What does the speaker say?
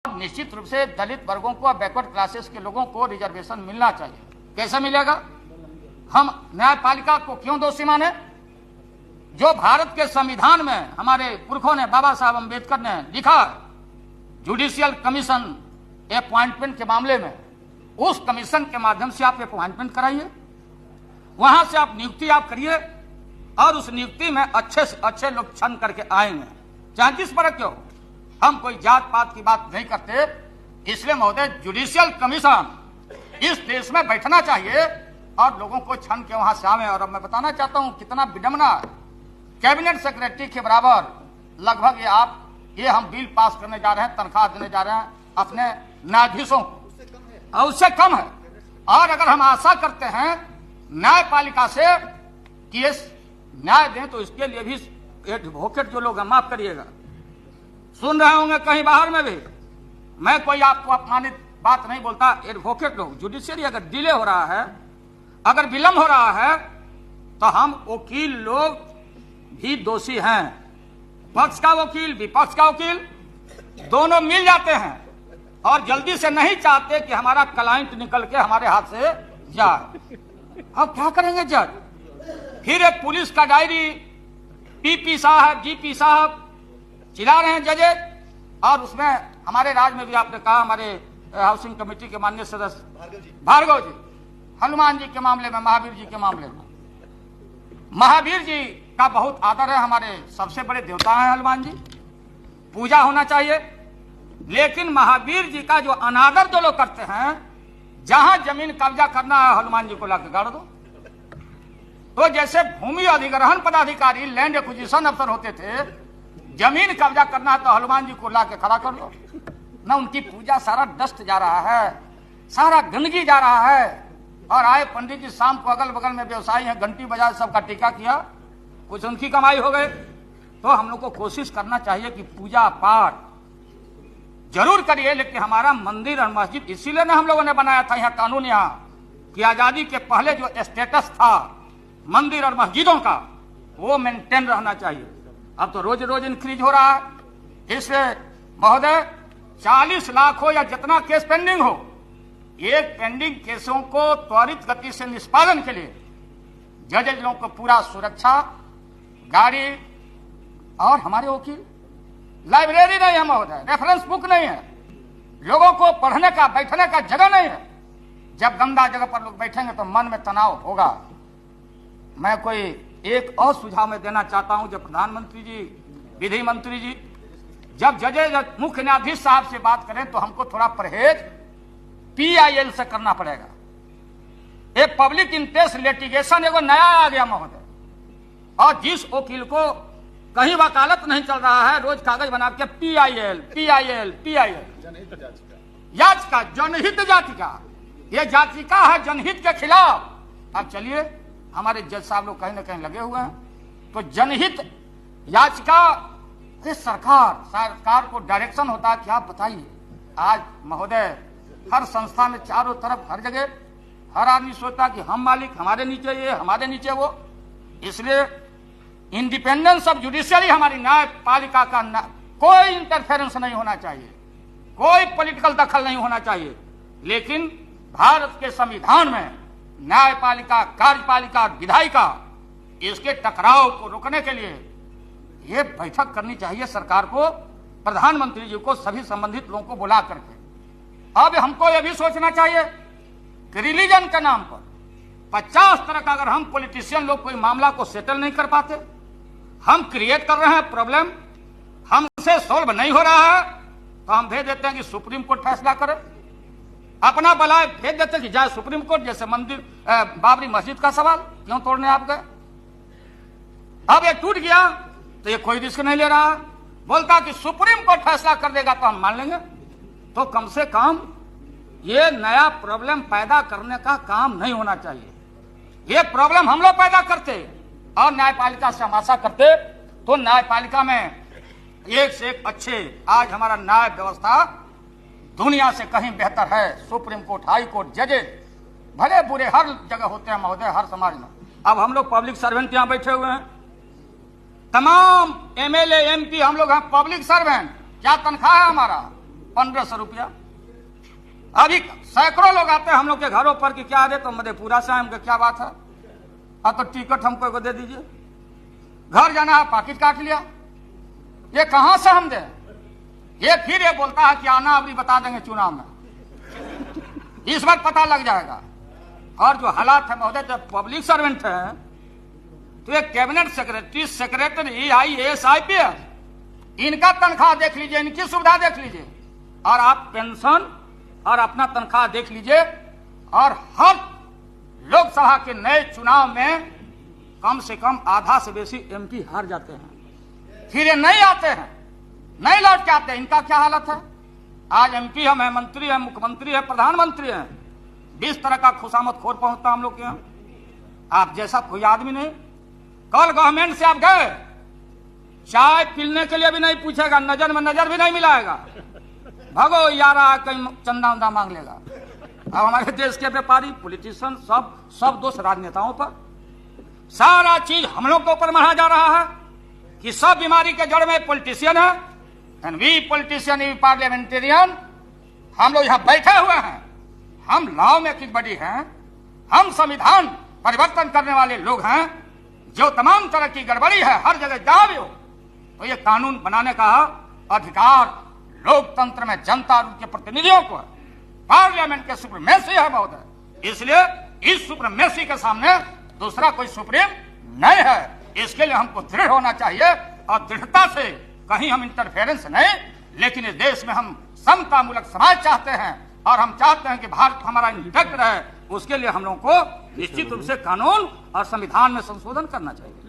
निश्चित रूप से दलित वर्गों को, बैकवर्ड क्लासेस के लोगों को रिजर्वेशन मिलना चाहिए। कैसे मिलेगा? हम न्यायपालिका को क्यों दोषी माने? जो भारत के संविधान में हमारे पुरखों ने, बाबा साहब अम्बेडकर ने लिखा, जुडिशियल कमीशन अपॉइंटमेंट के मामले में, उस कमीशन के माध्यम से आप अपॉइंटमेंट कराइए, वहां से आप नियुक्ति आप करिए और उस नियुक्ति में अच्छे से अच्छे लोग छन करके आएंगे, चाहे किस पर क्यों। हम कोई जात पात की बात नहीं करते। इसलिए महोदय, जुडिशियल कमीशन इस देश में बैठना चाहिए और लोगों को छन के वहां से आवे। और अब मैं बताना चाहता हूं कितना विडंबना है, कैबिनेट सेक्रेटरी के बराबर लगभग ये हम बिल पास करने जा रहे हैं, तनख्वाह देने जा रहे हैं अपने न्यायाधीशों को, और उससे कम है। और अगर हम आशा करते हैं न्यायपालिका से कि ये न्याय दें, तो इसके लिए भी एडवोकेट जो लोग हैं, माफ करिएगा, सुन रहे होंगे कहीं बाहर में भी, मैं कोई आपको अपमानित बात नहीं बोलता, एडवोकेट लोग, जुडिशियरी अगर डिले हो रहा है, अगर विलंब हो रहा है, तो हम वकील लोग भी दोषी हैं। पक्ष का वकील, विपक्ष का वकील, दोनों मिल जाते हैं और जल्दी से नहीं चाहते कि हमारा क्लाइंट निकल के हमारे हाथ से जाए। अब क्या करेंगे जज? फिर एक पुलिस का डायरी, पीपी साहब, जीपी साहब चिल्ला रहे हैं जजेज, और उसमें हमारे राज्य में भी आपने कहा, हमारे हाउसिंग कमेटी के माननीय सदस्य भार्गव जी, हनुमान जी के मामले में, महावीर जी के मामले में, महावीर जी का बहुत आदर है, हमारे सबसे बड़े देवता हैं हनुमान जी, पूजा होना चाहिए। लेकिन महावीर जी का जो अनादर जो लोग करते हैं, जहां जमीन कब्जा करना है, हनुमान जी को लाकर गाड़ दो। तो जैसे भूमि अधिग्रहण पदाधिकारी, लैंड एक्विजिशन अफसर होते थे, जमीन कब्जा करना है तो हनुमान जी को लाके खड़ा कर लो ना। उनकी पूजा, सारा डस्ट जा रहा है, सारा गंदगी जा रहा है। और आए पंडित जी शाम को, अगल बगल में व्यवसायी हैं, घंटी बजा सबका टीका किया, कुछ उनकी कमाई हो गए। तो हम लोग को कोशिश करना चाहिए कि पूजा पाठ जरूर करिए, लेकिन हमारा मंदिर और मस्जिद, इसीलिए ना हम लोगों ने बनाया था यहाँ कानून, यहाँ कि आजादी के पहले जो स्टेटस था मंदिर और मस्जिदों का, वो मेंटेन रहना चाहिए। अब तो रोज रोज इंक्रीज हो रहा है। इसलिए महोदय, 40 लाख हो या जितना केस पेंडिंग हो, एक पेंडिंग केसों को त्वरित गति से निष्पादन के लिए जजेज लोगों को पूरा सुरक्षा, गाड़ी, और हमारे वकील, लाइब्रेरी नहीं है महोदय, रेफरेंस बुक नहीं है, लोगों को पढ़ने का, बैठने का जगह नहीं है। जब गंदा जगह पर लोग बैठेंगे तो मन में तनाव होगा। मैं कोई एक और सुझाव में देना चाहता हूं, जब प्रधानमंत्री जी, विधि मंत्री जी, जब जजेज मुख्य न्यायाधीश साहब से बात करें तो हमको थोड़ा परहेज PIL से करना पड़ेगा। एक पब्लिक इंटरेस्ट लिटिगेशन एगो नया आ गया महोदय, और जिस वकील को कहीं वकालत नहीं चल रहा है, रोज कागज बना के PIL याचिका, जनहित याचिका, ये याचिका है जनहित के खिलाफ। अब चलिए, हमारे जज साहब लोग कहीं ना कहीं लगे हुए हैं, तो जनहित याचिका, सरकार को डायरेक्शन होता है कि आप बताइए। आज महोदय, हर संस्था में चारों तरफ, हर जगह, हर आदमी सोचता कि हम मालिक, हमारे नीचे ये, हमारे नीचे वो। इसलिए इंडिपेंडेंस ऑफ जुडिशियरी, हमारी न्यायपालिका का कोई इंटरफेरेंस नहीं होना चाहिए, कोई पॉलिटिकल दखल नहीं होना चाहिए। लेकिन भारत के संविधान में न्यायपालिका, कार्यपालिका, विधायिका, इसके टकराव को रोकने के लिए ये बैठक करनी चाहिए सरकार को, प्रधानमंत्री जी को, सभी संबंधित लोगों को बुला करके। अब हमको यह भी सोचना चाहिए कि रिलीजन के नाम पर 50 तरह का, अगर हम पॉलिटिशियन लोग कोई मामला को सेटल नहीं कर पाते, हम क्रिएट कर रहे हैं प्रॉब्लम, हमसे सॉल्व नहीं हो रहा है, तो हम भेज देते हैं कि सुप्रीम कोर्ट फैसला करे। अपना बलाय भेज देते हैं कि जाए सुप्रीम कोर्ट। जैसे मंदिर, बाबरी मस्जिद का सवाल, क्यों तोड़ने आप गए? अब ये टूट गया तो ये कोई रिस्क नहीं ले रहा, बोलता कि सुप्रीम कोर्ट फैसला कर देगा तो हम मान लेंगे। तो कम से कम ये नया प्रॉब्लम पैदा करने का काम नहीं होना चाहिए। ये प्रॉब्लम हम लोग पैदा करते और न्यायपालिका से हम आशा करते, तो न्यायपालिका में एक से एक अच्छे, आज हमारा न्याय व्यवस्था दुनिया से कहीं बेहतर है। सुप्रीम कोर्ट, हाई कोर्ट, जजेज भले बुरे हर जगह होते हैं महोदय, हर समाज में। अब हम लोग पब्लिक सर्वेंट यहां बैठे हुए हैं, तमाम MLA MP हम लोग हैं पब्लिक सर्वेंट। क्या तनख्वाह है हमारा? 1500 रुपया। अभी सैकड़ों लोग आते हैं हम लोग के घरों पर कि क्या दे, तो मधेपुरा से हमको क्या बात है, अब तो टिकट हमको दे दीजिए। घर जाना है, पाकिट काट लिया। ये कहां से हम दे? ये फिर ये बोलता है कि आना अभी बता देंगे चुनाव में, इस बार पता लग जाएगा। और जो हालात है महोदय, जब पब्लिक सर्वेंट है तो एक cabinet secretary, secretary, IAS, IPS, इनका तनख्वाह देख लीजिए, इनकी सुविधा देख लीजिए, और आप पेंशन और अपना तनख्वाह देख लीजिए। और हर लोकसभा के नए चुनाव में कम से कम आधा से बेसी MP हार जाते हैं, फिर ये नहीं आते हैं, नहीं लौट के आते हैं। इनका क्या हालत है? आज MP हम है, मंत्री है, मुख्यमंत्री है, प्रधानमंत्री है, 20 तरह का खुशामद खोर पहुंचता हम लोग के यहाँ। आप जैसा कोई आदमी नहीं। कल गवर्नमेंट से आप गए, चाय पीने के लिए भी नहीं पूछेगा, नजर में नजर भी नहीं मिलाएगा, भगो यारा कहीं चंदा उंदा मांग लेगा। अब हमारे देश के व्यापारी, पॉलिटिशियन, सब दोष राजनेताओं पर, सारा चीज हम लोग के ऊपर मढ़ा जा रहा है कि सब बीमारी के जड़ में पॉलिटिशियन है। And we politician, we parliamentarian, हम लोग यहाँ बैठे हुए हैं, हम लॉ मेकिंग बॉडी हैं, हम संविधान परिवर्तन करने वाले लोग हैं। जो तमाम तरह की गड़बड़ी है हर जगह जहां भी हो, तो ये कानून बनाने का अधिकार लोकतंत्र में जनता और उनके प्रतिनिधियों को है। पार्लियामेंट के सुप्रीमेसी है महोदय, इसलिए इस सुप्रीमेसी के सामने दूसरा कोई सुप्रीम नहीं है। इसके लिए हमको दृढ़ होना चाहिए, और दृढ़ता से कहीं हम इंटरफेरेंस नहीं, लेकिन इस देश में हम समतामूलक समाज चाहते हैं, और हम चाहते हैं कि भारत हमारा इंटैक्ट रहे। उसके लिए हम लोगों को निश्चित रूप से कानून और संविधान में संशोधन करना चाहिए।